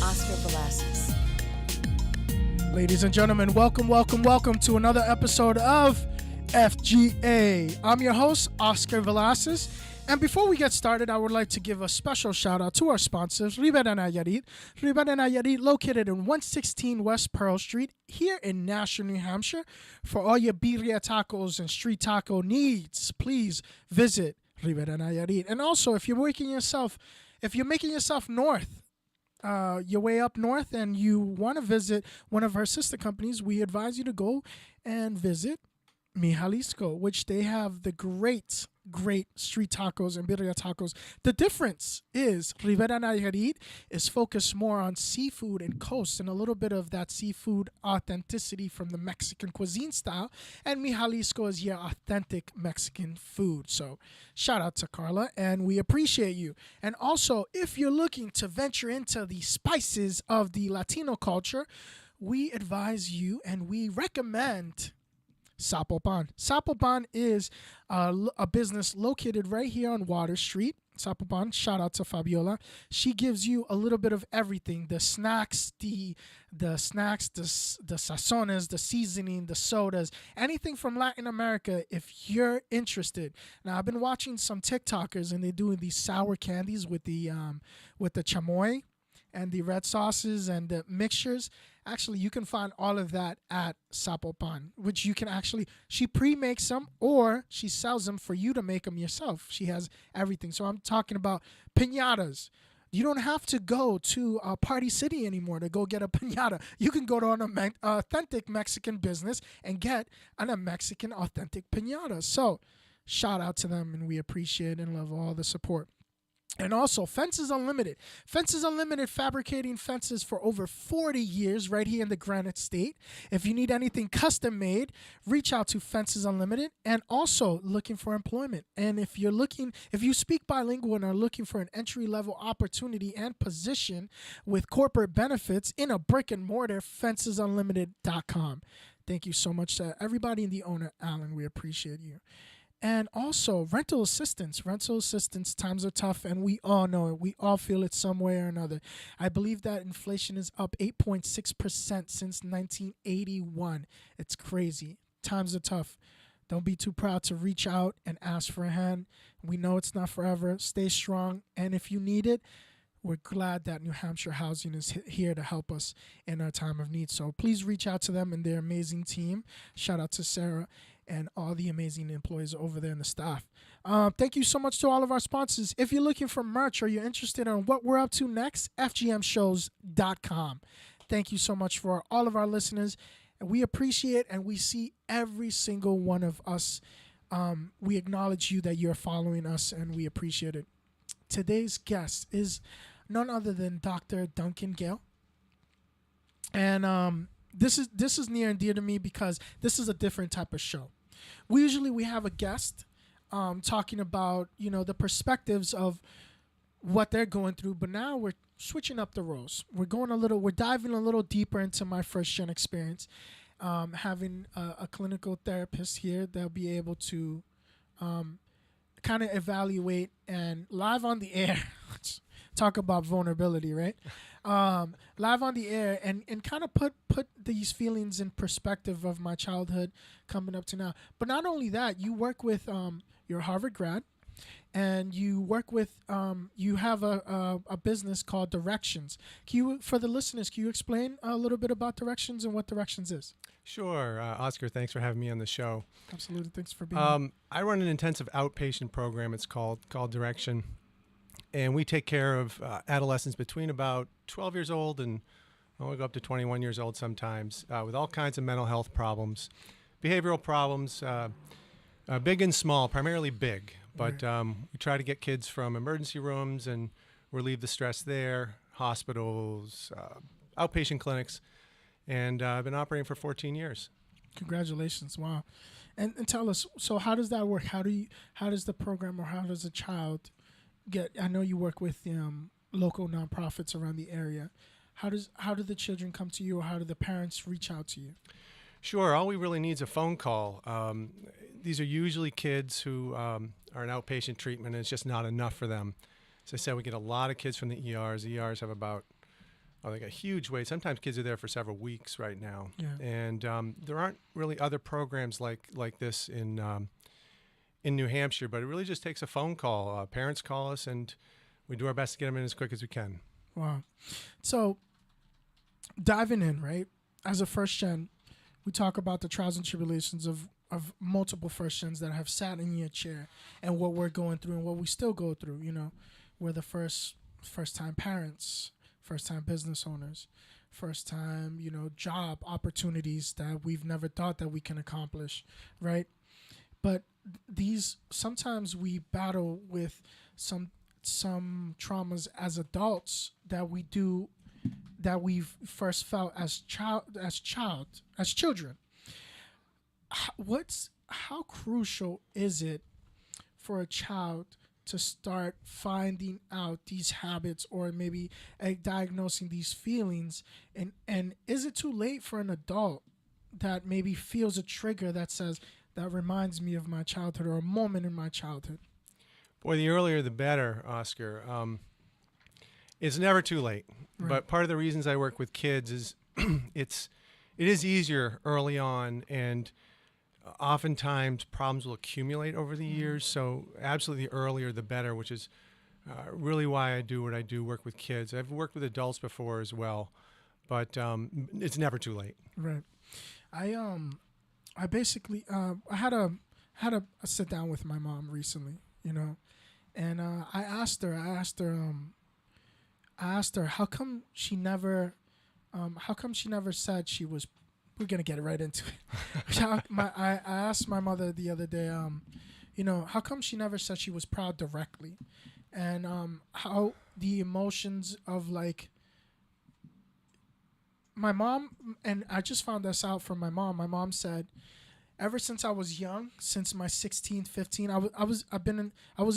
Oscar Villacis. Ladies and gentlemen, welcome to another episode of FGA. I'm your host, Oscar Villacis. And before we get started, I would like to give a special shout out to our sponsors, Rivera Nayarit. Rivera Nayarit, located in 116 West Pearl Street, here in Nashua, New Hampshire. For all your birria tacos and street taco needs, please visit Rivera Nayarit. And also, if you're making yourself north, your way up north, and you want to visit one of our sister companies, we advise you to go and visit Mi Jalisco, which they have the great street tacos and birria tacos. The difference is Rivera Nayarit is focused more on seafood and coast and a little bit of that seafood authenticity from the Mexican cuisine style, and Mi Jalisco is your authentic Mexican food. So shout out to Carla, and we appreciate you. And also, if you're looking to venture into the spices of the Latino culture, we advise you and we recommend Zapopan. Zapopan is a business located right here on Water Street. Zapopan, shout out to Fabiola. She gives you a little bit of everything: the snacks, the sazones, the seasoning, the sodas, anything from Latin America. If you're interested, now I've been watching some TikTokers and they're doing these sour candies with the chamoy and the red sauces and the mixtures. Actually, you can find all of that at Zapopan, which you can she pre-makes them or she sells them for you to make them yourself. She has everything. So I'm talking about piñatas. You don't have to go to Party City anymore to go get a piñata. You can go to an authentic Mexican business and get a Mexican authentic piñata. So shout out to them, and we appreciate and love all the support. And also, Fences Unlimited. Fences Unlimited, fabricating fences for over 40 years right here in the Granite State. If you need anything custom made, reach out to Fences Unlimited. And also looking for employment. And if you speak bilingual and are looking for an entry-level opportunity and position with corporate benefits in a brick and mortar, FencesUnlimited.com. Thank you so much to everybody and the owner, Alan. We appreciate you. And also, rental assistance. Rental assistance, times are tough, and we all know it. We all feel it some way or another. I believe that inflation is up 8.6% since 1981. It's crazy. Times are tough. Don't be too proud to reach out and ask for a hand. We know it's not forever. Stay strong. And if you need it, we're glad that New Hampshire Housing is here to help us in our time of need. So please reach out to them and their amazing team. Shout out to Sarah and all the amazing employees over there and the staff. Thank you so much to all of our sponsors. If you're looking for merch or you're interested in what we're up to next, fgmshows.com. Thank you so much for all of our listeners. And we appreciate and we see every single one of us. We acknowledge you that you're following us, and we appreciate it. Today's guest is none other than Dr. Duncan Gill. And this is near and dear to me because this is a different type of show. We have a guest talking about, the perspectives of what they're going through, but now we're switching up the roles. We're diving a little deeper into my first gen experience, having a clinical therapist here that'll be able to kind of evaluate and live on the air talk about vulnerability, right? Live on the air and kind of put these feelings in perspective of my childhood coming up to now. But not only that, you work with you're a Harvard grad, and you work with you have a business called Directions. For the listeners, can you explain a little bit about Directions and what Directions is? Sure. Oscar, thanks for having me on the show. Absolutely. Thanks for being here. I run an intensive outpatient program. It's called Direction. And we take care of adolescents between about 12 years old and we go up to 21 years old sometimes with all kinds of mental health problems, behavioral problems, big and small, primarily big. But we try to get kids from emergency rooms and relieve the stress there, hospitals, outpatient clinics. And I've been operating for 14 years. Congratulations. Wow. And tell us, so how does that work? How does the program, or how does a child I know you work with local nonprofits around the area. How do the children come to you, or how do the parents reach out to you? Sure. All we really need is a phone call. These are usually kids who are in outpatient treatment, and it's just not enough for them. As I said, we get a lot of kids from the ERs. The ERs have about oh, they got huge waits. Sometimes kids are there for several weeks right now. Yeah. And there aren't really other programs like this in New Hampshire, but it really just takes a phone call. Parents call us, and we do our best to get them in as quick as we can. Wow. So diving in, right? As a first gen, we talk about the trials and tribulations of multiple first gens that have sat in your chair and what we're going through and what we still go through. You know, we're the first time parents, first time business owners, first time, you know, job opportunities that we've never thought that we can accomplish, right? But these, sometimes we battle with some traumas as adults that we've first felt as children. How crucial is it for a child to start finding out these habits, or maybe diagnosing these feelings, and is it too late for an adult that maybe feels a trigger that says, that reminds me of my childhood, or a moment in my childhood? Boy, the earlier the better, Oscar. It's never too late. Right. But part of the reasons I work with kids is it is easier early on, and oftentimes problems will accumulate over the years. So absolutely, the earlier the better, which is really why I do what I do, work with kids. I've worked with adults before as well, but it's never too late. Right. I basically I had a sit down with my mom recently, you know, and I asked her how come she never said she was. We're gonna get right into it. I asked my mother the other day, you know, how come she never said she was proud directly, and how the emotions of, like, my mom, and I just found this out from my mom. My mom said, ever since I was young, since my 16, 15, I was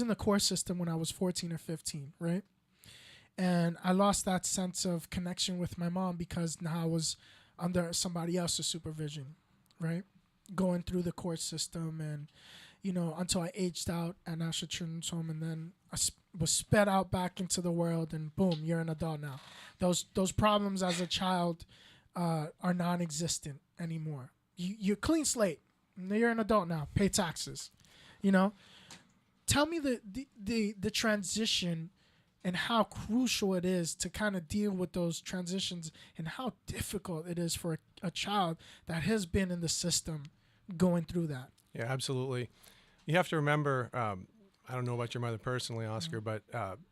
in the core system when I was 14 or 15, right? And I lost that sense of connection with my mom because now I was under somebody else's supervision, right? Going through the court system, and, you know, until I aged out at National Children's Home, and then I was sped out back into the world, and boom, you're an adult now. Those problems as a child are non-existent anymore. You're clean slate. You're an adult now. Pay taxes. You know, tell me the transition and how crucial it is to kind of deal with those transitions, and how difficult it is for a child that has been in the system going through that. Yeah, absolutely. You have to remember, I don't know about your mother personally, Oscar, but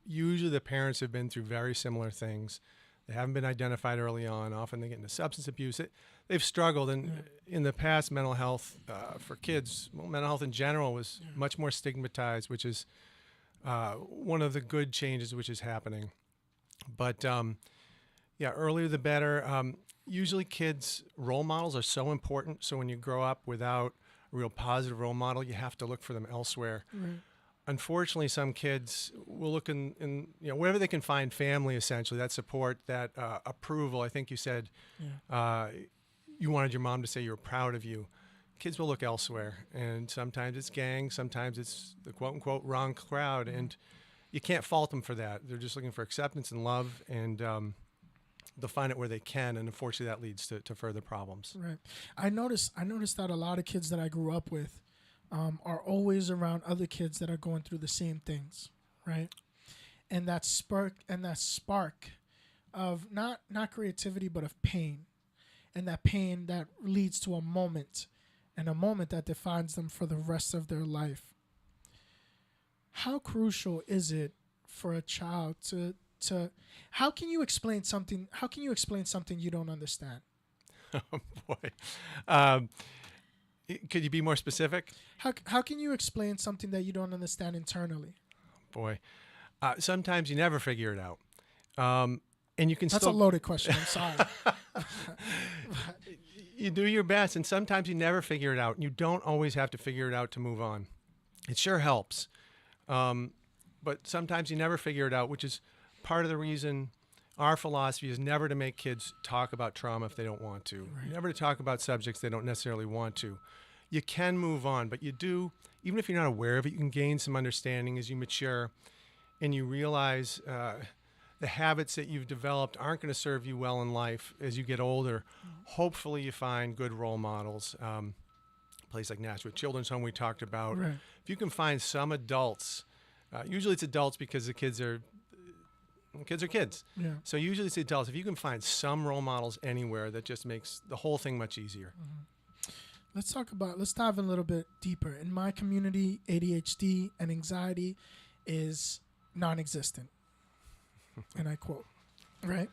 usually the parents have been through very similar things. They haven't been identified early on. Often they get into substance abuse. They've struggled. And in the past, mental health for kids, well, mental health in general was much more stigmatized, which is one of the good changes which is happening. But earlier the better. Usually kids' role models are so important. So when you grow up without a real positive role model, you have to look for them elsewhere. Right. Unfortunately, some kids will look in you know, wherever they can find family, essentially, that support, that approval. I think you said you wanted your mom to say you were proud of you. Kids will look elsewhere, and sometimes it's gangs, sometimes it's the quote-unquote wrong crowd, and you can't fault them for that. They're just looking for acceptance and love, and they'll find it where they can, and unfortunately that leads to further problems. Right. I noticed that a lot of kids that I grew up with are always around other kids that are going through the same things, right? And that spark of not creativity, but of pain, and that pain that leads to a moment, and a moment that defines them for the rest of their life. How crucial is it for a child to how can you explain something you don't understand? Oh boy. Could you be more specific? How can you explain something that you don't understand internally? Boy, sometimes you never figure it out, and you can. That's still... a loaded question. I'm sorry. You do your best, and sometimes you never figure it out. And you don't always have to figure it out to move on. It sure helps, but sometimes you never figure it out, which is part of the reason our philosophy is never to make kids talk about trauma if they don't want to. Right. Never to talk about subjects they don't necessarily want to. You can move on, but you do, even if you're not aware of it, you can gain some understanding as you mature and you realize that the habits that you've developed aren't going to serve you well in life as you get older, hopefully you find good role models. Place like Nashville Children's Home we talked about. Right. If you can find some adults, usually it's adults because the kids are kids. Yeah. So usually it's adults. If you can find some role models anywhere, that just makes the whole thing much easier. Let's dive in a little bit deeper. In my community, ADHD and anxiety is non-existent. And I quote, right?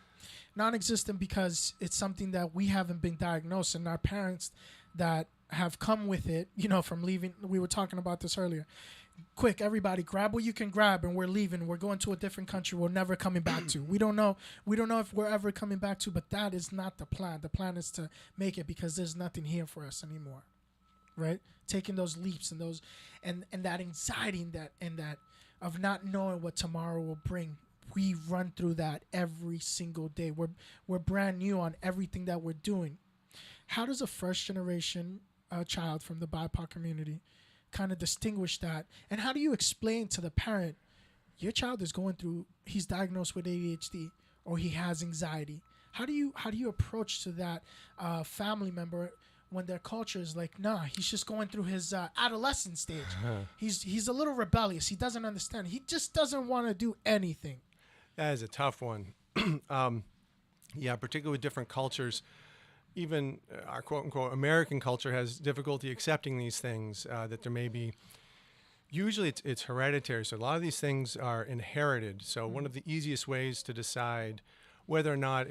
Non-existent because it's something that we haven't been diagnosed, and our parents that have come with it, from leaving. We were talking about this earlier. Quick, everybody, grab what you can grab, and we're leaving. We're going to a different country we're never coming back to. We don't know if we're ever coming back to, but that is not the plan. The plan is to make it, because there's nothing here for us anymore, right? Taking those leaps and that anxiety and that of not knowing what tomorrow will bring. We run through that every single day. We're brand new on everything that we're doing. How does a first generation child from the BIPOC community kind of distinguish that? And how do you explain to the parent, your child he's diagnosed with ADHD or he has anxiety? How do you approach to that family member when their culture is like, nah, he's just going through his adolescent stage. He's a little rebellious. He doesn't understand. He just doesn't want to do anything. That is a tough one. Yeah, particularly with different cultures. Even our quote-unquote American culture has difficulty accepting these things, that there may be. Usually it's hereditary, so a lot of these things are inherited. So one of the easiest ways to decide whether or not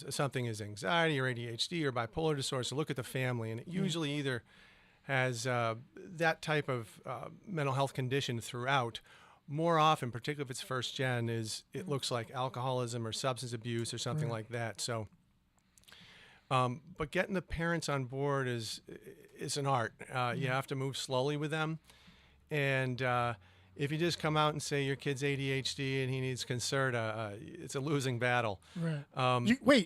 something is anxiety or ADHD or bipolar disorder is to look at the family. And it usually either has that type of mental health condition throughout. More often, particularly if it's first gen, it looks like alcoholism or substance abuse or something like that. So. But getting the parents on board is an art. You have to move slowly with them. And if you just come out and say your kid's ADHD and he needs Concerta, it's a losing battle. Right.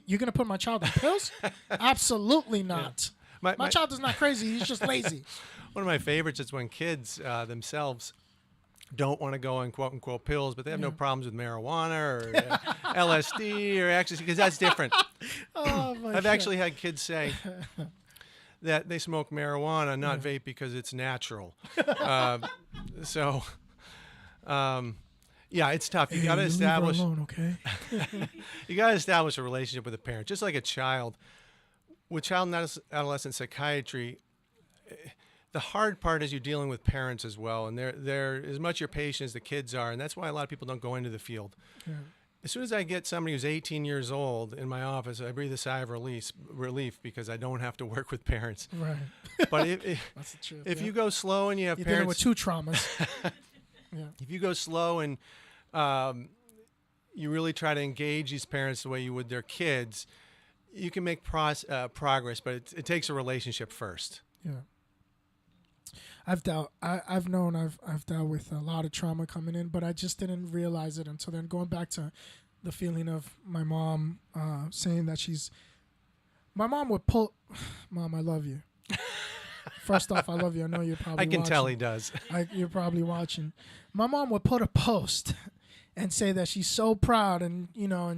You're going to put my child on pills? Absolutely not. Yeah. My child is not crazy. He's just lazy. One of my favorites is when kids themselves don't want to go on quote-unquote pills, but they have no problems with marijuana or LSD or ecstasy, because that's different. I've actually had kids say that they smoke marijuana, not vape, because it's natural. Yeah, it's tough. You got to establish. Leave her alone, okay? You got to establish a relationship with a parent, just like a child. With child and adolescent psychiatry, the hard part is you're dealing with parents as well, and they're as much your patient as the kids are, and that's why a lot of people don't go into the field. Yeah. As soon as I get somebody who's 18 years old in my office, I breathe a sigh of relief because I don't have to work with parents. Right. But that's the truth, if you go slow and you have you're parents dealing with two traumas. Yeah. If you go slow and you really try to engage these parents the way you would their kids, you can make progress, but it takes a relationship first. Yeah. I've dealt with a lot of trauma coming in, but I just didn't realize it until then. Going back to the feeling of my mom saying that my mom would pull, Mom, I love you. First off, I love you. I know you're probably watching. I can tell he does. You're probably watching. My mom would put a post and say that she's so proud, and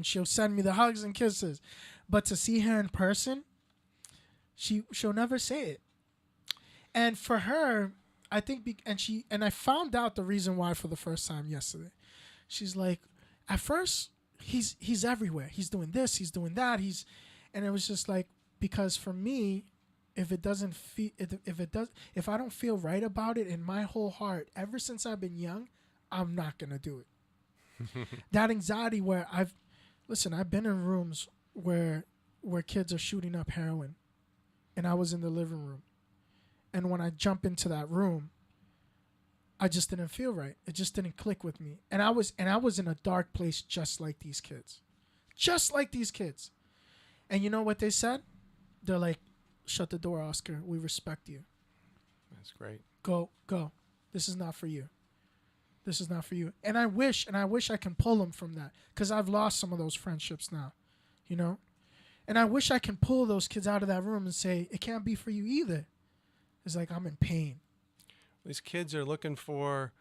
she'll send me the hugs and kisses. But to see her in person, she'll never say it. And for her, I think, and I found out the reason why for the first time yesterday. She's like, at first, he's everywhere. He's doing this, he's doing that. And it was just like, because for me, if I don't feel right about it in my whole heart, ever since I've been young, I'm not gonna do it. That anxiety where I've been in rooms where kids are shooting up heroin, and I was in the living room. And when I jump into that room, I just didn't feel right. It just didn't click with me. And I was in a dark place just like these kids. Just like these kids. And you know what they said? They're like, shut the door, Oscar. We respect you. That's great. Go. This is not for you. This is not for you. And I wish I can pull them from that, because I've lost some of those friendships now, And I wish I can pull those kids out of that room and say, it can't be for you either. It's like, I'm in pain. These kids are looking for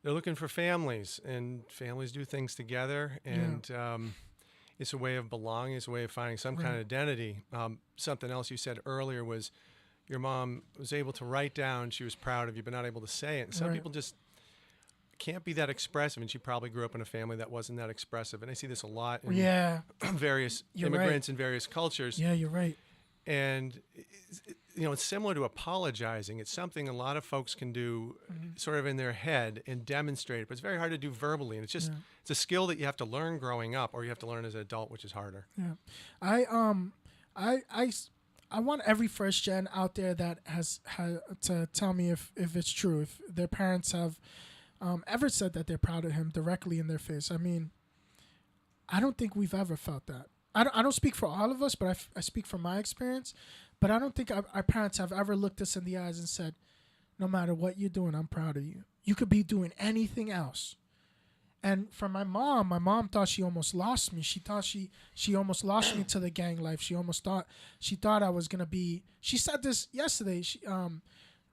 they're looking for families, and families do things together, and it's a way of belonging. It's a way of finding some kind of identity. Something else you said earlier was your mom was able to write down she was proud of you, but not able to say it. And some people just can't be that expressive, and she probably grew up in a family that wasn't that expressive. And I see this a lot in various immigrants in various cultures. Yeah, you're right. And it's similar to apologizing. It's something a lot of folks can do sort of in their head and demonstrate it, but it's very hard to do verbally. And it's just it's a skill that you have to learn growing up, or you have to learn as an adult, which is harder. Yeah, I want every first gen out there that has to tell me if it's true, if their parents have ever said that they're proud of him directly in their face. I mean, I don't think we've ever felt that. I don't speak for all of us, but I speak from my experience. But I don't think our parents have ever looked us in the eyes and said, no matter what you're doing, I'm proud of you. You could be doing anything else. And for my mom thought she almost lost me. She thought she almost lost me to the gang life. She thought I was going to be, she said this yesterday.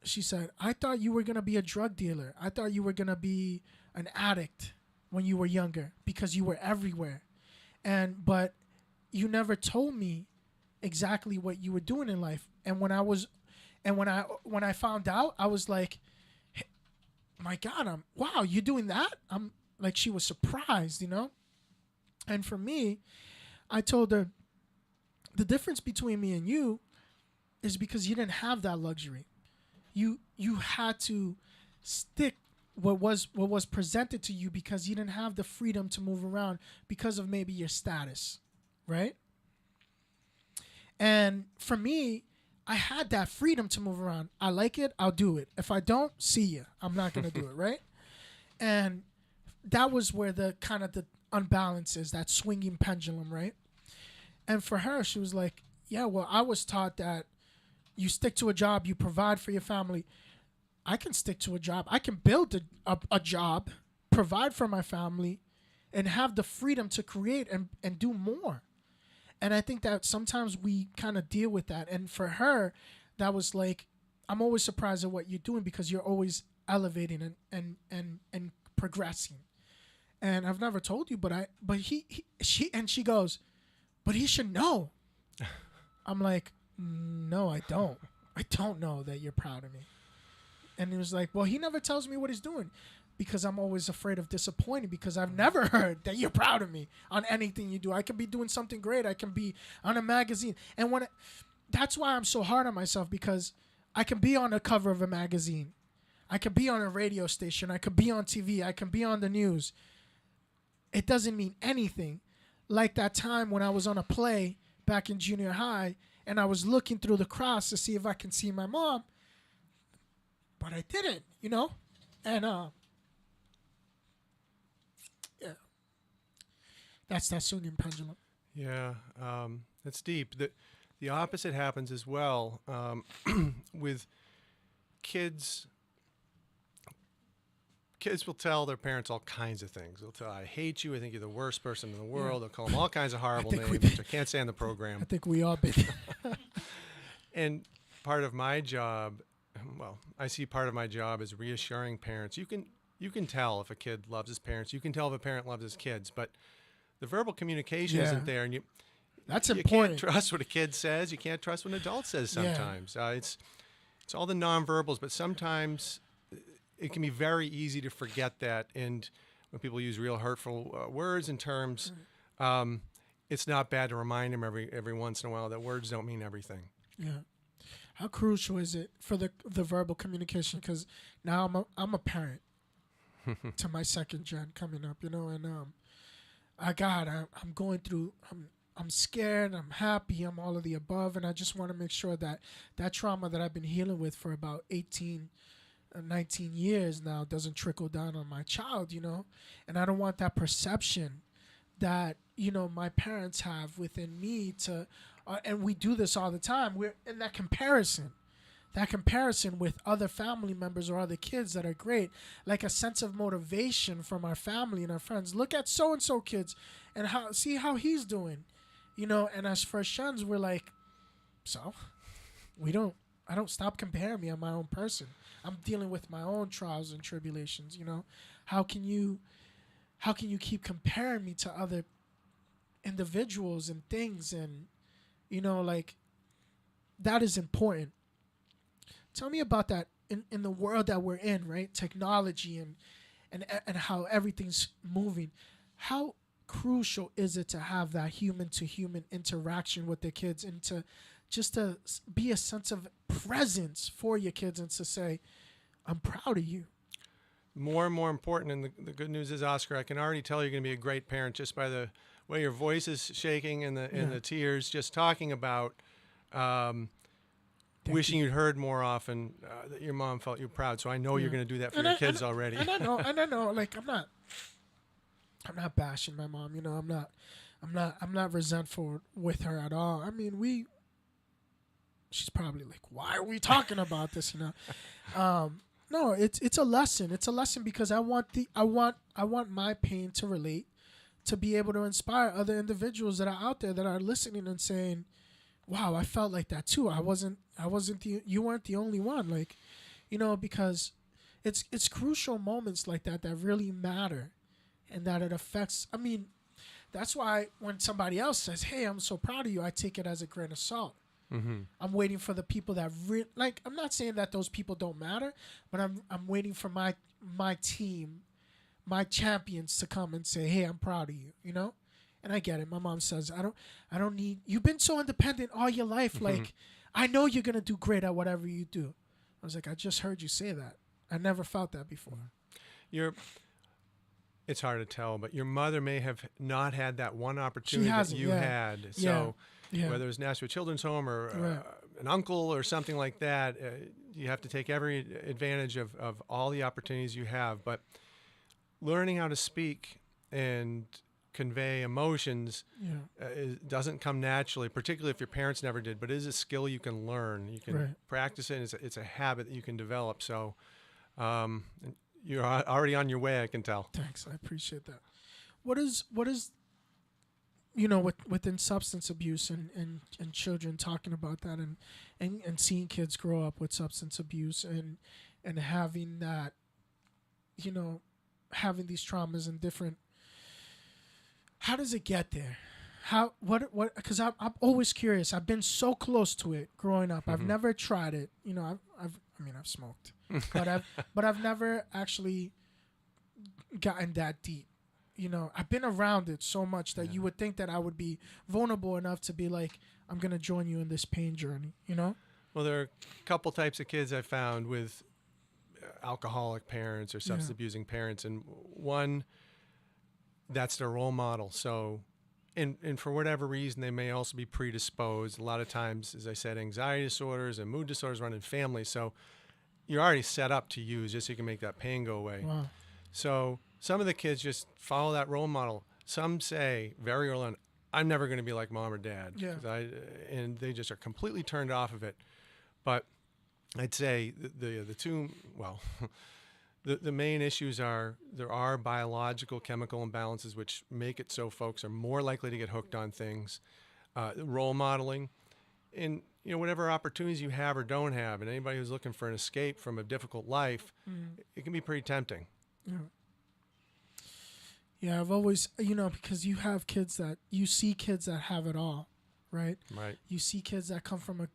She said, I thought you were going to be a drug dealer. I thought you were going to be an addict when you were younger because you were everywhere. But you never told me exactly what you were doing in life. And when I found out, I was like, hey, my God, wow, you're doing that? I'm like, she was surprised, And for me, I told her the difference between me and you is because you didn't have that luxury. You had to stick what was presented to you because you didn't have the freedom to move around because of maybe your status, right? And for me, I had that freedom to move around. I like it, I'll do it. If I don't, see ya. I'm not going to do it, right? And that was where the kind of the unbalance is, that swinging pendulum, right? And for her, she was like, yeah, well, I was taught that you stick to a job, you provide for your family. I can stick to a job. I can build a job, provide for my family, and have the freedom to create and do more. And I think that sometimes we kind of deal with that. And for her, that was like, I'm always surprised at what you're doing because you're always elevating and progressing. And I've never told you, but she goes, but he should know. I'm like, no, I don't. I don't know that you're proud of me. And he was like, well, he never tells me what he's doing because I'm always afraid of disappointing because I've never heard that you're proud of me on anything you do. I could be doing something great. I can be on a magazine. And that's why I'm so hard on myself because I can be on the cover of a magazine. I could be on a radio station. I could be on TV. I can be on the news. It doesn't mean anything. Like that time when I was on a play back in junior high and I was looking through the crowds to see if I can see my mom, but I didn't, And yeah, that's that swinging pendulum. Yeah, that's deep. The opposite happens as well with kids. Kids will tell their parents all kinds of things. They'll tell, I hate you. I think you're the worst person in the world. Yeah. They'll call them all kinds of horrible names, which I can't say on the program. I think we all been. And part of my job, I see part of my job as reassuring parents. You can tell if a kid loves his parents. You can tell if a parent loves his kids. But the verbal communication isn't there. And that's you important. Can't trust what a kid says. You can't trust what an adult says sometimes. Yeah. It's all the nonverbals, but sometimes it can be very easy to forget that. And when people use real hurtful words and terms, it's not bad to remind them every once in a while that words don't mean everything. Yeah. How crucial is it for the verbal communication? Because now I'm a parent to my second gen coming up, and I'm going through. I'm scared. I'm happy. I'm all of the above, and I just want to make sure that trauma that I've been healing with for about 18. 19 years now doesn't trickle down on my child, and I don't want that perception that my parents have within me to and we do this all the time. We're in that comparison with other family members or other kids that are great, like a sense of motivation from our family and our friends. Look at so and so kids and see how he's doing, and as first sons we're like, so I don't stop comparing me on my own person. I'm dealing with my own trials and tribulations, How can you keep comparing me to other individuals and things? And like, that is important. Tell me about that in the world that we're in, right? Technology and how everything's moving. How crucial is it to have that human to human interaction with the kids, and to just to be a sense of presence for your kids, and to say, I'm proud of you. More and more important, and the good news is, Oscar, I can already tell you're going to be a great parent just by the way your voice is shaking and the tears, just talking about wishing you'd heard more often that your mom felt you proud. So I know you're going to do that for your kids already. And I know, like, I'm not bashing my mom. I'm not resentful with her at all. I mean, she's probably like, why are we talking about this? No, it's a lesson. It's a lesson because I want my pain to relate, to be able to inspire other individuals that are out there that are listening and saying, wow, I felt like that too. You weren't the only one. Like, because it's crucial moments like that really matter, and that it affects. I mean, that's why when somebody else says, hey, I'm so proud of you, I take it as a grain of salt. Mm-hmm. I'm waiting for the people that like. I'm not saying that those people don't matter, but I'm waiting for my team, my champions to come and say, hey, I'm proud of you. And I get it. My mom says, I don't need. You've been so independent all your life. Mm-hmm. Like, I know you're gonna do great at whatever you do. I was like, I just heard you say that. I never felt that before. It's hard to tell, but your mother may have not had that one opportunity that you had. So whether it's Nashville Children's Home or an uncle or something like that, you have to take every advantage of all the opportunities you have. But learning how to speak and convey emotions doesn't come naturally, particularly if your parents never did, but it is a skill you can learn. You can practice it. It's a habit that you can develop. So you're already on your way, I can tell. Thanks. I appreciate that. What is within substance abuse and children, talking about that, and seeing kids grow up with substance abuse and having that, having these traumas and different, how does it get there? Because I'm always curious. I've been so close to it growing up. I've never tried it. I've smoked, but I've never actually gotten that deep. I've been around it so much that you would think that I would be vulnerable enough to be like, I'm going to join you in this pain journey, Well, there are a couple types of kids I found with alcoholic parents or substance abusing parents. And one, that's their role model. So, and for whatever reason, they may also be predisposed. A lot of times, as I said, anxiety disorders and mood disorders run in families. So you're already set up to use just so you can make that pain go away. Wow. So some of the kids just follow that role model. Some say very early on, I'm never going to be like mom or dad. Yeah. And they just are completely turned off of it. But I'd say the two, well, the main issues are there are biological chemical imbalances which make it so folks are more likely to get hooked on things. Role modeling, and whatever opportunities you have or don't have, and anybody who's looking for an escape from a difficult life, it can be pretty tempting. Yeah, I've always, because you see kids that have it all, right? Right. You see kids that come from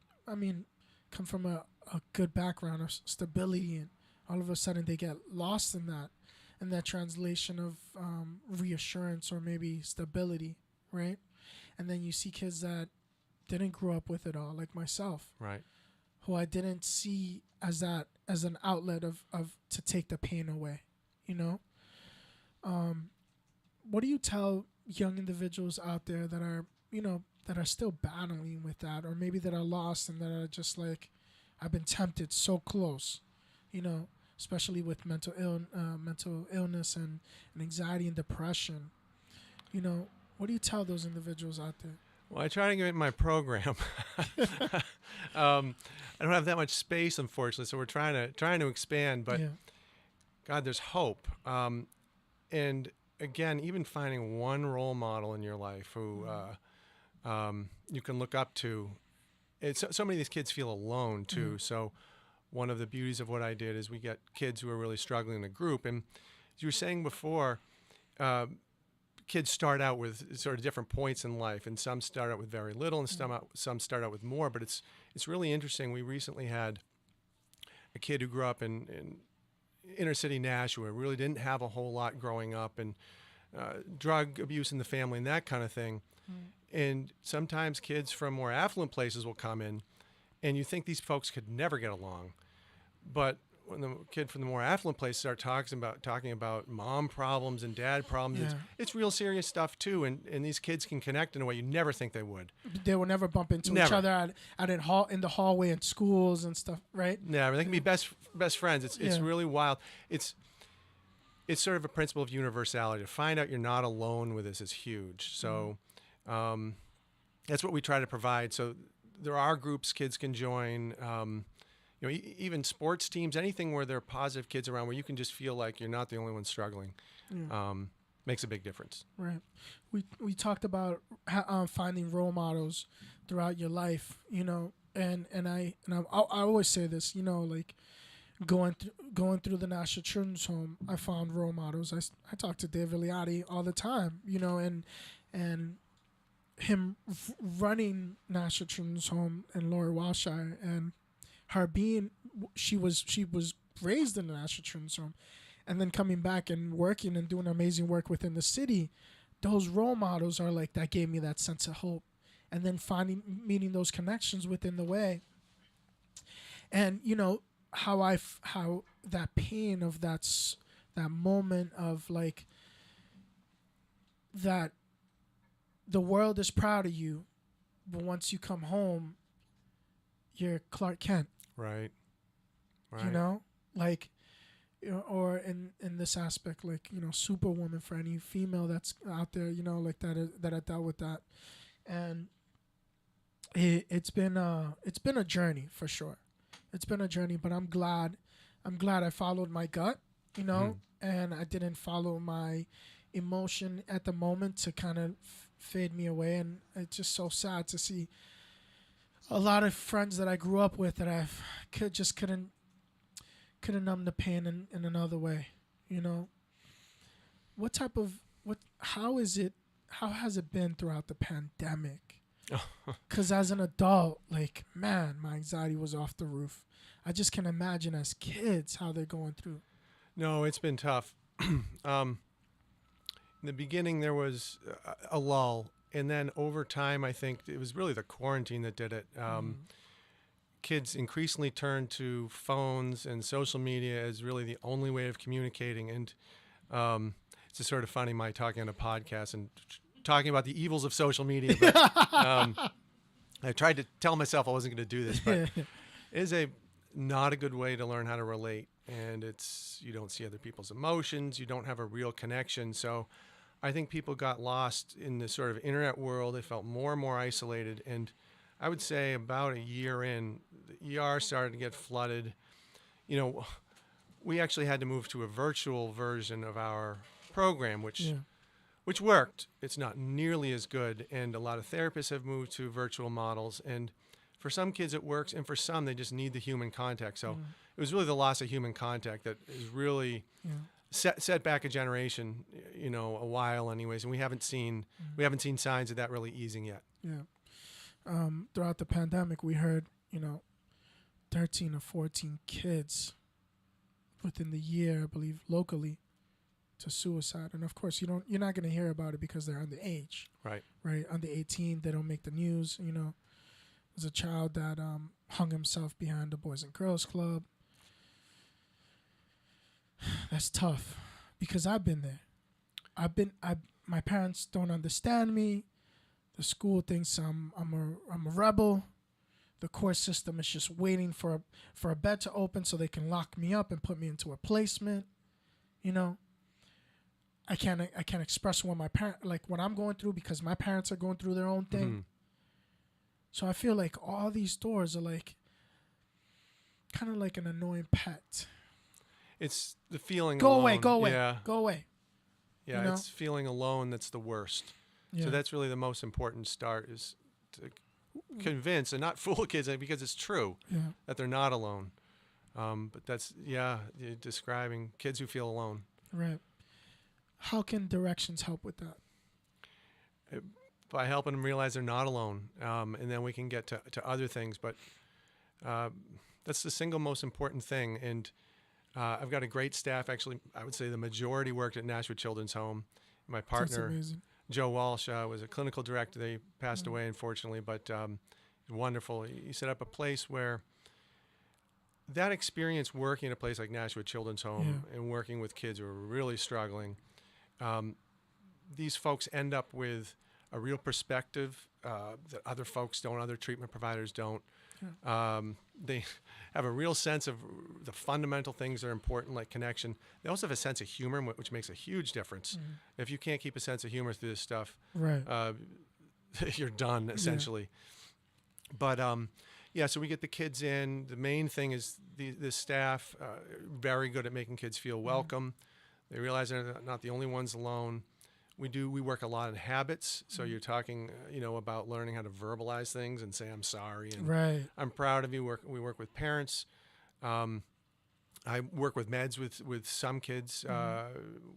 a good background of stability, and all of a sudden they get lost in that translation of reassurance or maybe stability, right? And then you see kids that didn't grow up with it all, like myself, right, who I didn't see as an outlet of to take the pain away, What do you tell young individuals out there that are that are still battling with that, or maybe that are lost and that are just like, I've been tempted so close, especially with mental illness and anxiety and depression. What do you tell those individuals out there? Well, I try to give it in my program. I don't have that much space, unfortunately, so we're trying to expand. But God, there's hope. And again, even finding one role model in your life who you can look up to. So many of these kids feel alone too. So one of the beauties of what I did is we get kids who are really struggling in a group, and as you were saying before, uh, kids start out with sort of different points in life, and some start out with very little, and some start out with more. But it's really interesting. We recently had a kid who grew up in inner city Nashua, really didn't have a whole lot growing up, and drug abuse in the family and that kind of thing. And sometimes kids from more affluent places will come in, and you think these folks could never get along. But when the kid from the more affluent place start talking about mom problems and dad problems, it's real serious stuff too. And these kids can connect in a way you never think they would. They will never bump into each other in the hallway in schools and stuff, right? Never. They can be best friends. It's really wild. It's sort of a principle of universality. To find out you're not alone with this is huge. So that's what we try to provide. So there are groups kids can join. Even sports teams, anything where there are positive kids around, where you can just feel like you're not the only one struggling, makes a big difference. Right. We talked about finding role models throughout your life, and I always say this, like going through the National Children's Home, I found role models. I talk to Dave Villacis all the time, and him running National Children's Home in Lower Wilshire, and her being, she was raised in the National Children's Home, and then coming back and working and doing amazing work within the city. Those role models are like, that gave me that sense of hope, and then meeting those connections within the way. And how that pain of that moment of like that the world is proud of you, but once you come home, you're Clark Kent. Right. Or in this aspect, like, Superwoman, for any female that's out there, like that I dealt with that. And it's been a journey for sure. It's been a journey, but I'm glad I followed my gut, and I didn't follow my emotion at the moment to kind of fade me away. And it's just so sad to see a lot of friends that I grew up with that I couldn't numb the pain in another way, how has it been throughout the pandemic? Because as an adult, like, man, my anxiety was off the roof. I just can imagine as kids how they're going through. No, it's been tough. In the beginning, there was a lull. And then over time, I think it was really the quarantine that did it. Kids increasingly turned to phones and social media as really the only way of communicating. And it's just sort of funny, my talking on a podcast and talking about the evils of social media. But, I tried to tell myself I wasn't going to do this, but it is not a good way to learn how to relate. And you don't see other people's emotions. You don't have a real connection. So I think people got lost in the sort of internet world. They felt more and more isolated. And I would say about a year in, the ER started to get flooded. We actually had to move to a virtual version of our program, which worked. It's not nearly as good. And a lot of therapists have moved to virtual models. And for some kids it works, and for some they just need the human contact. So it was really the loss of human contact that is really set back a generation, a while anyways. And we haven't seen signs of that really easing yet. Yeah. Throughout the pandemic, we heard, 13 or 14 kids within the year, I believe, locally, to suicide. And of course, you're not going to hear about it because they're underage. Right. Under 18, they don't make the news. There's a child that hung himself behind the Boys and Girls Club. That's tough, because I've been there. My parents don't understand me. The school thinks I'm a rebel. The court system is just waiting for a bed to open so they can lock me up and put me into a placement. I can't express what I'm going through, because my parents are going through their own thing. Mm-hmm. So I feel like all these doors are like kind of like an annoying pet. It's the feeling go alone. away, go away, yeah. go away. Yeah, it's feeling alone that's the worst. Yeah. So that's really the most important start, is to convince and not fool kids, because it's true that they're not alone. But that's, you're describing kids who feel alone. Right. How can directions help with that? By helping them realize they're not alone, and then we can get to other things. But that's the single most important thing. And I've got a great staff. Actually, I would say the majority worked at Nashua Children's Home. My That's partner, amazing. Joe Walsh, was a clinical director. They passed away, unfortunately, but wonderful. He set up a place where that experience working at a place like Nashua Children's Home and working with kids who are really struggling, these folks end up with a real perspective that other folks don't, other treatment providers don't. They have a real sense of the fundamental things that are important, like connection. They also have a sense of humor, which makes a huge difference. If you can't keep a sense of humor through this stuff, Right. You're done, essentially. But yeah, so we get the kids in. The main thing is the staff very good at making kids feel welcome. They realize they're not the only ones alone. We work a lot in habits. So you're talking, about learning how to verbalize things and say, I'm sorry. And Right. I'm proud of you. We work with parents. I work with meds with some kids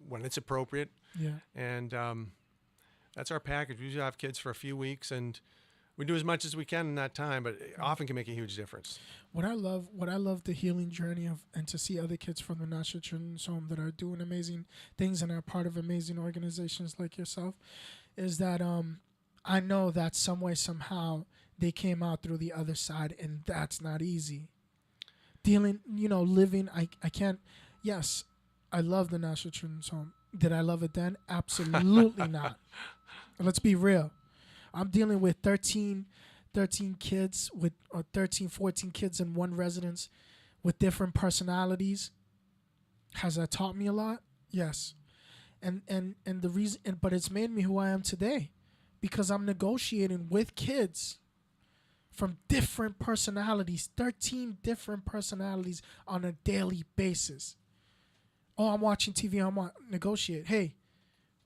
when it's appropriate. Yeah. And that's our package. We usually have kids for a few weeks, and we do as much as we can in that time, but it often can make a huge difference. What I love the healing journey of, and to see other kids from the Nashua Children's Home that are doing amazing things and are part of amazing organizations like yourself, is that I know that some way, somehow, they came out through the other side, and that's not easy. Living, I can't, yes, I love the Nashua Children's Home. Did I love it then? Absolutely not. Let's be real. I'm dealing with 13 kids with 14 kids in one residence with different personalities. Has that taught me a lot? Yes. And the reason, but it's made me who I am today, because I'm negotiating with kids from different personalities, 13 different personalities on a daily basis. Oh, I'm watching TV. Negotiate. Hey,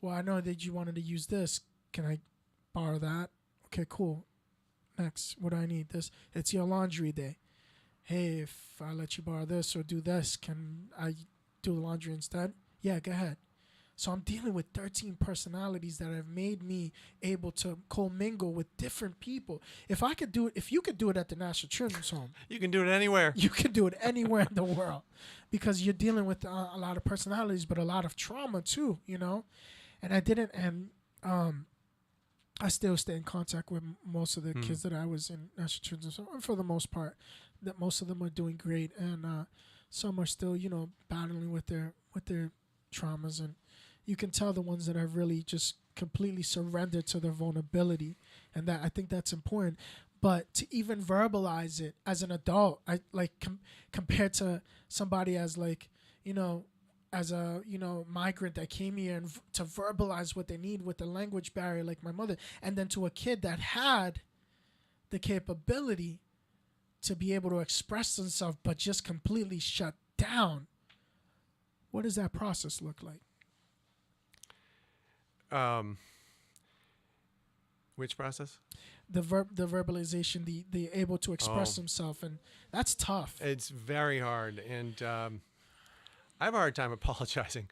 well, I know that you wanted to use this. Can I borrow that? Okay, cool. Next, what do I need? This. It's your laundry day. Hey, if I let you borrow this or do this, can I do the laundry instead? Yeah, go ahead. So I'm dealing with 13 personalities that have made me able to commingle with different people. If you could do it at the National Children's Home, You can do it anywhere. you can do it anywhere in the world, because you're dealing with a lot of personalities, but a lot of trauma too, And I still stay in contact with most of the kids that I was in National Children's Home, for the most part. That most of them are doing great, and some are still, battling with their traumas, and you can tell the ones that have really just completely surrendered to their vulnerability, and that I think that's important. But to even verbalize it as an adult, I compared to somebody as as a migrant that came here, and to verbalize what they need with the language barrier, like my mother, and then to a kid that had the capability to be able to express themselves but just completely shut down. What does that process look like? Which process? The verbalization, the able to express himself, and that's tough. It's very hard, and I have a hard time apologizing.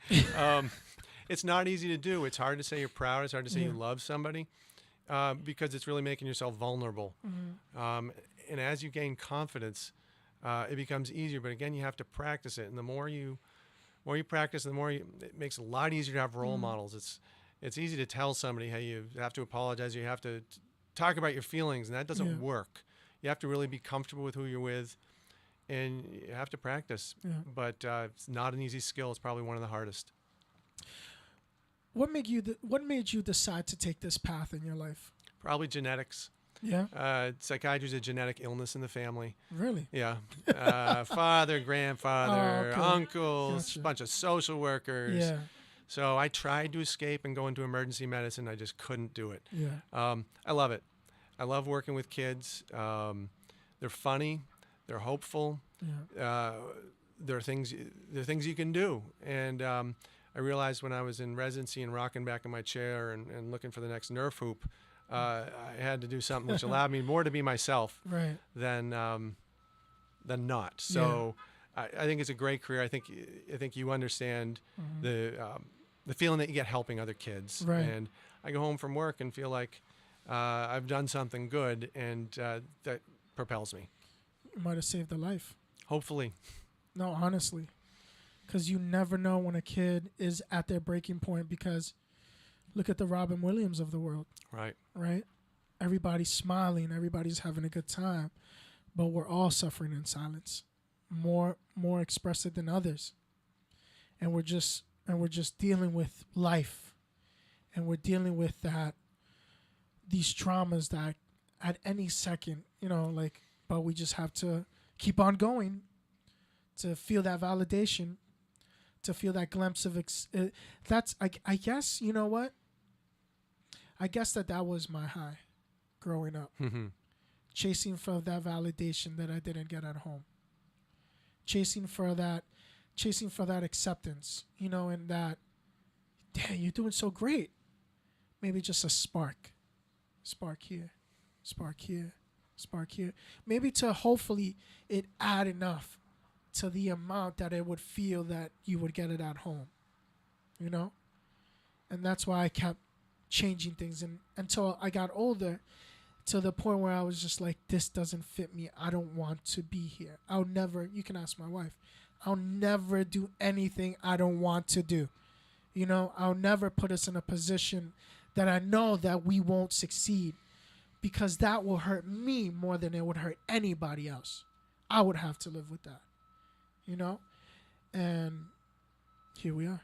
It's not easy to do. It's hard to say you're proud. It's hard to say you love somebody, because it's really making yourself vulnerable. And as you gain confidence, it becomes easier. But again, you have to practice it, and the more you practice, the more it makes it a lot easier to have role models. It's easy to tell somebody, hey, you have to apologize. You have to talk about your feelings, and that doesn't work. You have to really be comfortable with who you're with, and you have to practice. But it's not an easy skill. It's probably one of the hardest. What made you decide to take this path in your life? Probably genetics. Yeah. Psychiatry is a genetic illness in the family. Really? Yeah. Father, grandfather, uncles, Gotcha. bunch of social workers. Yeah. So I tried to escape and go into emergency medicine. I just couldn't do it. Yeah. I love it. I love working with kids. They're funny. They're hopeful. Yeah. There are things you can do. And I realized when I was in residency and rocking back in my chair and looking for the next Nerf hoop, I had to do something which allowed me more to be myself Right. than not. So I think it's a great career. I think you understand the feeling that you get helping other kids. Right. And I go home from work and feel like I've done something good, and that propels me. You might have saved a life. Hopefully. No, honestly. Because you never know when a kid is at their breaking point, because look at the Robin Williams of the world, Right. right? Everybody's smiling, everybody's having a good time, but we're all suffering in silence, more expressive than others. And we're just dealing with life, and we're dealing with these traumas that at any second, but we just have to keep on going to feel that validation, to feel that glimpse of that's I guess, you know what? I guess that was my high growing up. Mm-hmm. Chasing for that validation that I didn't get at home. Chasing for that acceptance, and that, damn, you're doing so great. Maybe just a spark here, spark here, spark here. Maybe to hopefully it add enough to the amount that it would feel that you would get it at home, And that's why I kept changing things, and until I got older, to the point where I was just like, this doesn't fit me. I don't want to be here. I'll never, you can ask my wife, I'll never do anything I don't want to do. I'll never put us in a position that I know that we won't succeed, because that will hurt me more than it would hurt anybody else. I would have to live with that, and here we are,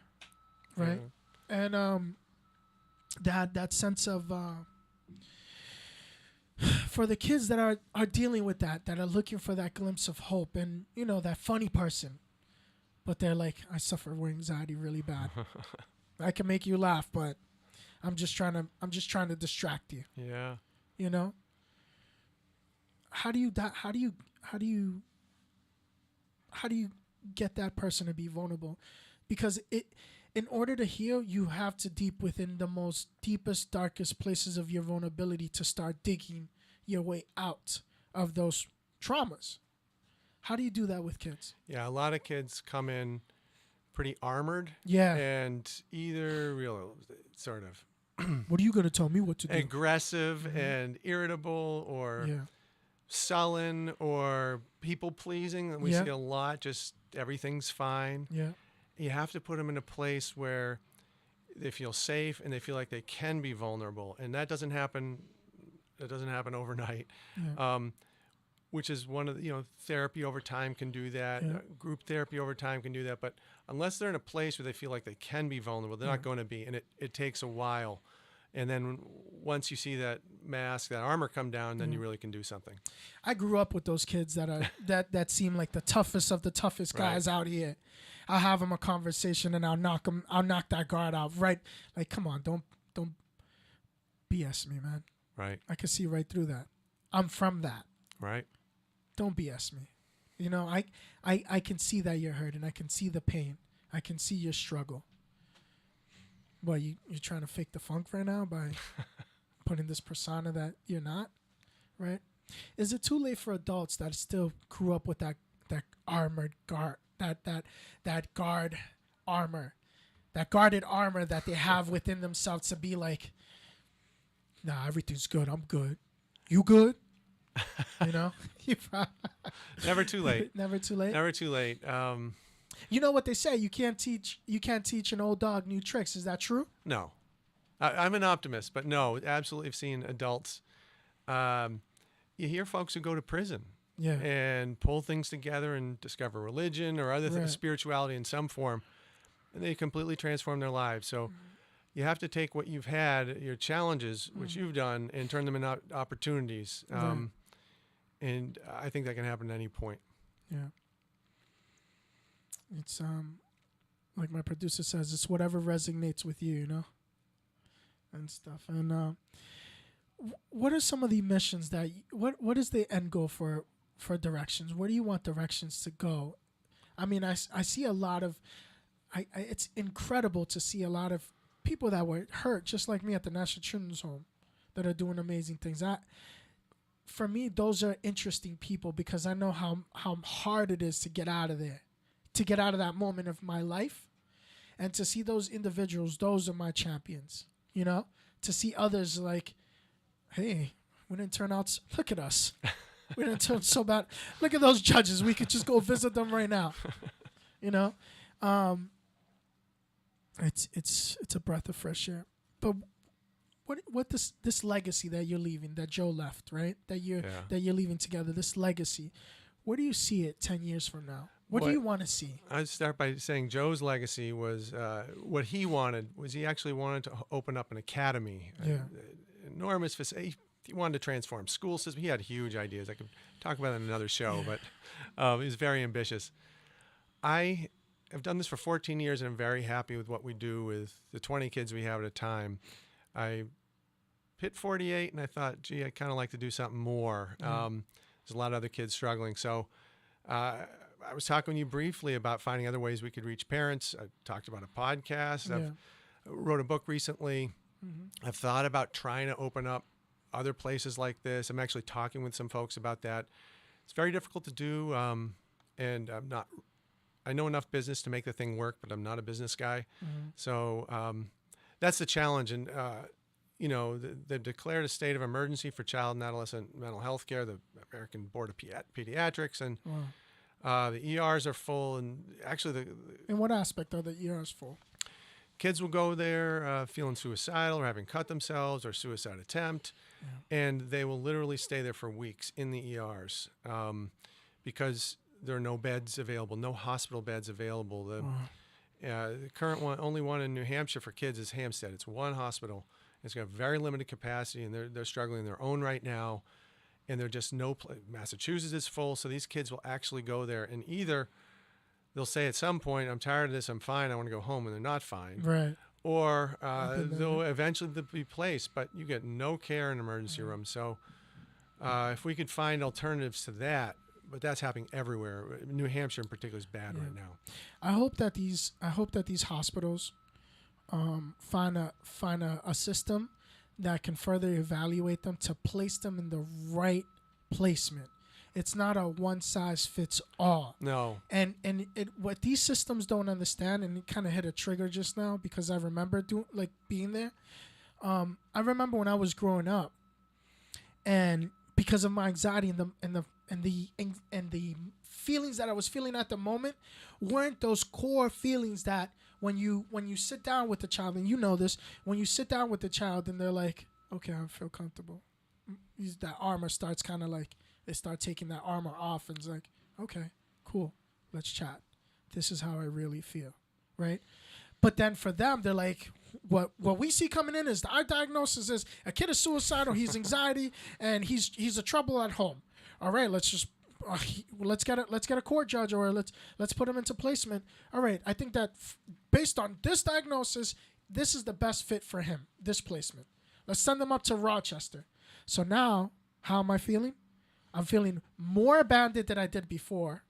right? Yeah. And that sense of for the kids that are dealing with that are looking for that glimpse of hope, and that funny person, but they're like, I suffer with anxiety really bad. I can make you laugh, but I'm just trying to distract you. Yeah. How do you get that person to be vulnerable? Because in order to heal, you have to deep within the most deepest, darkest places of your vulnerability to start digging your way out of those traumas. How do you do that with kids? Yeah, a lot of kids come in pretty armored. Yeah. And either real sort of what are you going to tell me what to do? Aggressive and irritable, or sullen, or people pleasing. We see a lot. Just everything's fine. Yeah. You have to put them in a place where they feel safe and they feel like they can be vulnerable, and that doesn't happen. That doesn't happen overnight. Yeah. Which is one of the, therapy over time can do that. Yeah. Group therapy over time can do that. But unless they're in a place where they feel like they can be vulnerable, they're not going to be. And it takes a while. And then once you see that mask, that armor come down, then you really can do something. I grew up with those kids that are that seem like the toughest of the toughest guys out here. I'll have them a conversation and I'll knock that guard out. Right. Like, come on, don't BS me, man. Right. I can see right through that. I'm from that. Right. Don't BS me. I can see that you're hurt, and I can see the pain. I can see your struggle. What, you're trying to fake the funk right now by putting this persona that you're not, right? Is it too late for adults that still grew up with that armored guard, that guard armor, that guarded armor that they have within themselves, to be like, nah, everything's good. I'm good. You good? Never too late. Never too late. Never too late. You know what they say? You can't teach an old dog new tricks. Is that true? No, I'm an optimist, but no, absolutely. I've seen adults. You hear folks who go to prison, and pull things together and discover religion or other things, spirituality in some form, and they completely transform their lives. So you have to take what you've had, your challenges, which you've done, and turn them into opportunities. And I think that can happen at any point. Yeah. It's like my producer says, it's whatever resonates with you, and stuff. And what are some of the missions that what is the end goal for Directions? Where do you want Directions to go? I mean, I see a lot of it's incredible to see a lot of people that were hurt just like me at the National Children's Home that are doing amazing things. for me, those are interesting people because I know how hard it is to get out of there, to get out of that moment of my life, and to see those individuals. Those are my champions. You know, to see others like, hey, we didn't turn out. Look at us. We didn't turn so bad. Look at those judges. We could just go visit them right now. You know, it's a breath of fresh air. But what this legacy that you're leaving, that Joe left, right? That you're leaving together. This legacy. Where do you see it 10 years from now? What do you want to see? I'd start by saying Joe's legacy was what he wanted was he actually wanted to open up an academy, enormous facility. He wanted to transform school system. He had huge ideas. I could talk about it in another show, but he was very ambitious. I have done this for 14 years, and I'm very happy with what we do with the 20 kids we have at a time. I hit 48, and I thought, gee, I'd kind of like to do something more. There's a lot of other kids struggling. So I was talking with you briefly about finding other ways we could reach parents. I talked about a podcast. I wrote a book recently. I've thought about trying to open up other places like this. I'm actually talking with some folks about that. It's very difficult to do, and I know enough business to make the thing work, but I'm not a business guy. So that's the challenge. And, they've declared a state of emergency for child and adolescent mental health care, the American Board of Pediatrics, and the ERs are full. And actually, in what aspect are the ERs full? Kids will go there feeling suicidal or having cut themselves or suicide attempt, and they will literally stay there for weeks in the ERs because there are no beds available, no hospital beds available. The current one, only one in New Hampshire for kids is Hampstead. It's one hospital. It's got very limited capacity, and they're struggling their own right now, and they're just Massachusetts is full, so these kids will actually go there, and either they'll say at some point, I'm tired of this, I'm fine, I want to go home, and they're not fine. Right. Or they'll eventually be placed, but you get no care in emergency room. So if we could find alternatives to that, but that's happening everywhere. New Hampshire in particular is bad right now. I hope that these hospitals find a system that can further evaluate them to place them in the right placement. It's not a one size fits all. No. And what these systems don't understand, and it kind of hit a trigger just now because I remember being there. I remember when I was growing up, and because of my anxiety and the feelings that I was feeling at the moment weren't those core feelings that when you sit down with the child, and you know this, when you sit down with the child and they're like, okay, I feel comfortable. That armor starts kind of like, they start taking that armor off, and it's like, okay, cool, let's chat. This is how I really feel, right? But then for them, they're like, what we see coming in is our diagnosis is a kid is suicidal, he's anxiety, and he's a trouble at home. All right, let's just let's get a court judge, or let's put him into placement. All right, I think that based on this diagnosis, this is the best fit for him. This placement. Let's send him up to Rochester. So now, how am I feeling? I'm feeling more abandoned than I did before.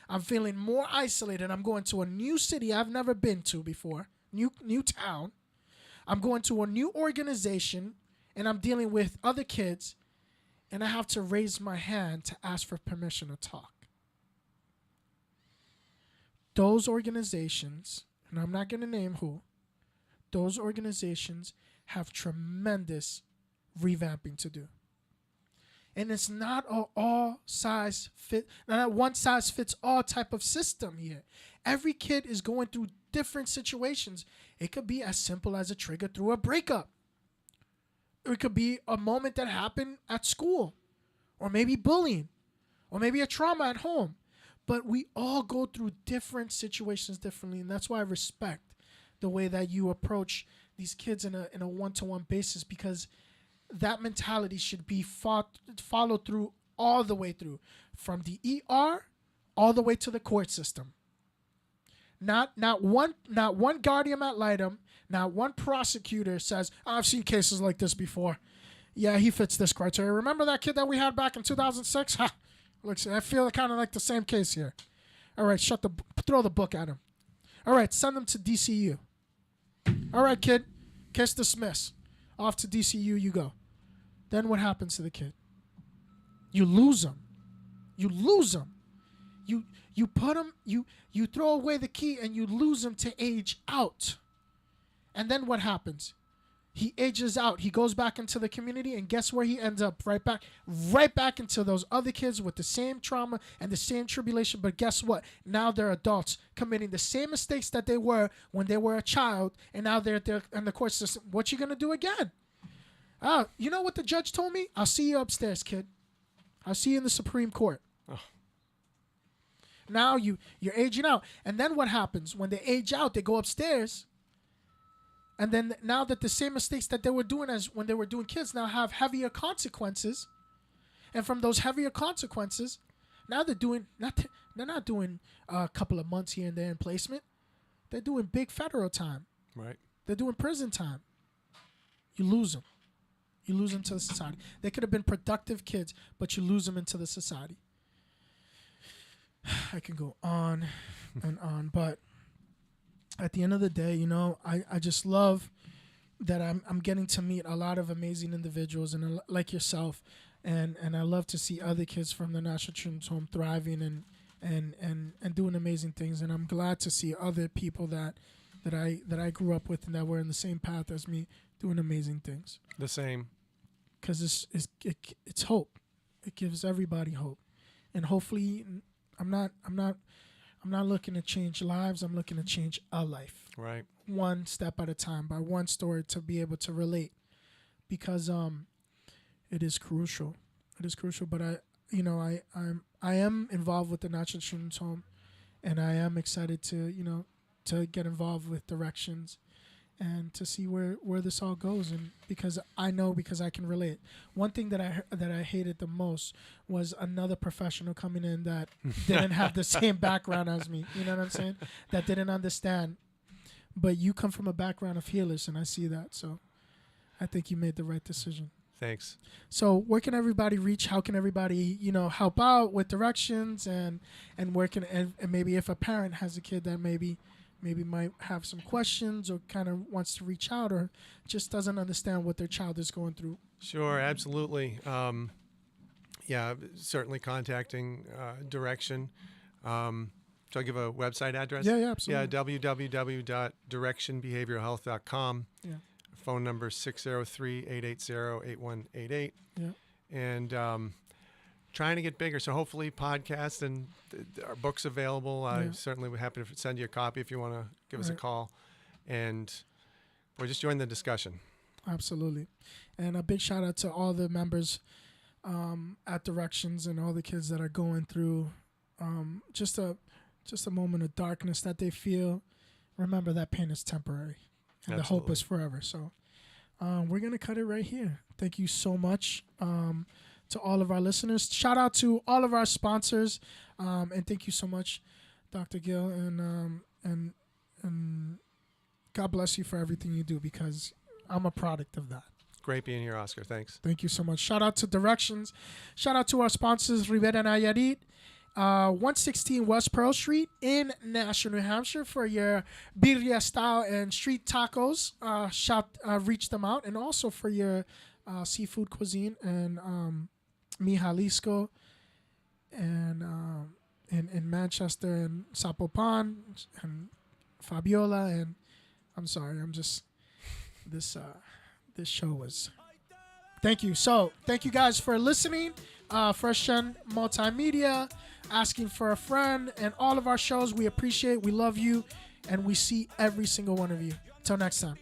I'm feeling more isolated. I'm going to a new city I've never been to before, new town. I'm going to a new organization, and I'm dealing with other kids, and I have to raise my hand to ask for permission to talk. Those organizations, and I'm not going to name who, those organizations have tremendous revamping to do. And it's not not one size fits all type of system here. Every kid is going through different situations. It could be as simple as a trigger through a breakup. It could be a moment that happened at school, or maybe bullying, or maybe a trauma at home. But we all go through different situations differently, and that's why I respect the way that you approach these kids in a one-to-one basis, because that mentality should be followed through all the way through, from the ER all the way to the court system. Not one guardian ad litem, not one prosecutor says, I've seen cases like this before. Yeah, he fits this criteria. Remember that kid that we had back in 2006? Ha! Looks, I feel kind of like the same case here. All right, throw the book at him. All right, send him to DCU. All right, kid, case dismissed. Off to DCU you go. Then what happens to the kid? You lose them. You lose them. You put them. You throw away the key and you lose them to age out. And then what happens? He ages out. He goes back into the community, and guess where he ends up? Right back into those other kids with the same trauma and the same tribulation. But guess what? Now they're adults committing the same mistakes that they were when they were a child, and now they're in the court system. What you gonna do again? You know what the judge told me? I'll see you upstairs, kid. I'll see you in the Supreme Court. Oh. Now you're aging out, and then what happens when they age out? They go upstairs. And then now that the same mistakes that they were doing as when they were doing kids now have heavier consequences. And from those heavier consequences, now they're not doing a couple of months here and there in placement. They're doing big federal time. Right. They're doing prison time. You lose them. You lose them to the society. They could have been productive kids, but you lose them into the society. I can go on and on, but at the end of the day, you know, I just love that I'm getting to meet a lot of amazing individuals and like yourself, and I love to see other kids from the National Children's Home thriving and doing amazing things. And I'm glad to see other people that I grew up with and that were in the same path as me doing amazing things. The same. Because it's hope. It gives everybody hope, and hopefully, I'm not looking to change lives. I'm looking to change a life. Right. One step at a time, by one story to be able to relate, because it is crucial. It is crucial. But I am involved with the National Children's Home, and I am excited to get involved with directions and to see where this all goes. And because I can relate. One thing that I hated the most was another professional coming in that didn't have the same background as me. You know what I'm saying? That didn't understand. But you come from a background of healers, and I see that. So I think you made the right decision. Thanks. So where can everybody reach? How can everybody, help out with directions and where can, and maybe if a parent has a kid that maybe might have some questions or kind of wants to reach out or just doesn't understand what their child is going through. Sure, absolutely. Certainly contacting Direction. Shall I give a website address? Yeah, absolutely. Yeah, www.directionbehavioralhealth.com. Yeah. Phone number 603-880-8188. Yeah. And trying to get bigger. So hopefully podcasts and our books available. I certainly would be happy to send you a copy if you want to give us a call. And we'll just join the discussion. Absolutely. And a big shout out to all the members at Directions and all the kids that are going through just a moment of darkness that they feel. Remember that pain is temporary and the hope is forever. So we're going to cut it right here. Thank you so much. To all of our listeners. Shout out to all of our sponsors. And thank you so much, Dr. Gill. And God bless you for everything you do, because I'm a product of that. Great being here, Oscar. Thanks. Thank you so much. Shout out to Directions. Shout out to our sponsors, Rivera Nayarit, 116 West Pearl Street in Nashua, New Hampshire, for your birria style and street tacos. Reach them out. And also for your seafood cuisine and Mi Jalisco, and in Manchester and Zapopan and Fabiola, and I'm sorry, this show was. Thank you. So thank you guys for listening. First Gen Multimedia, Asking for a Friend, and all of our shows. We appreciate, we love you, and we see every single one of you. Till next time.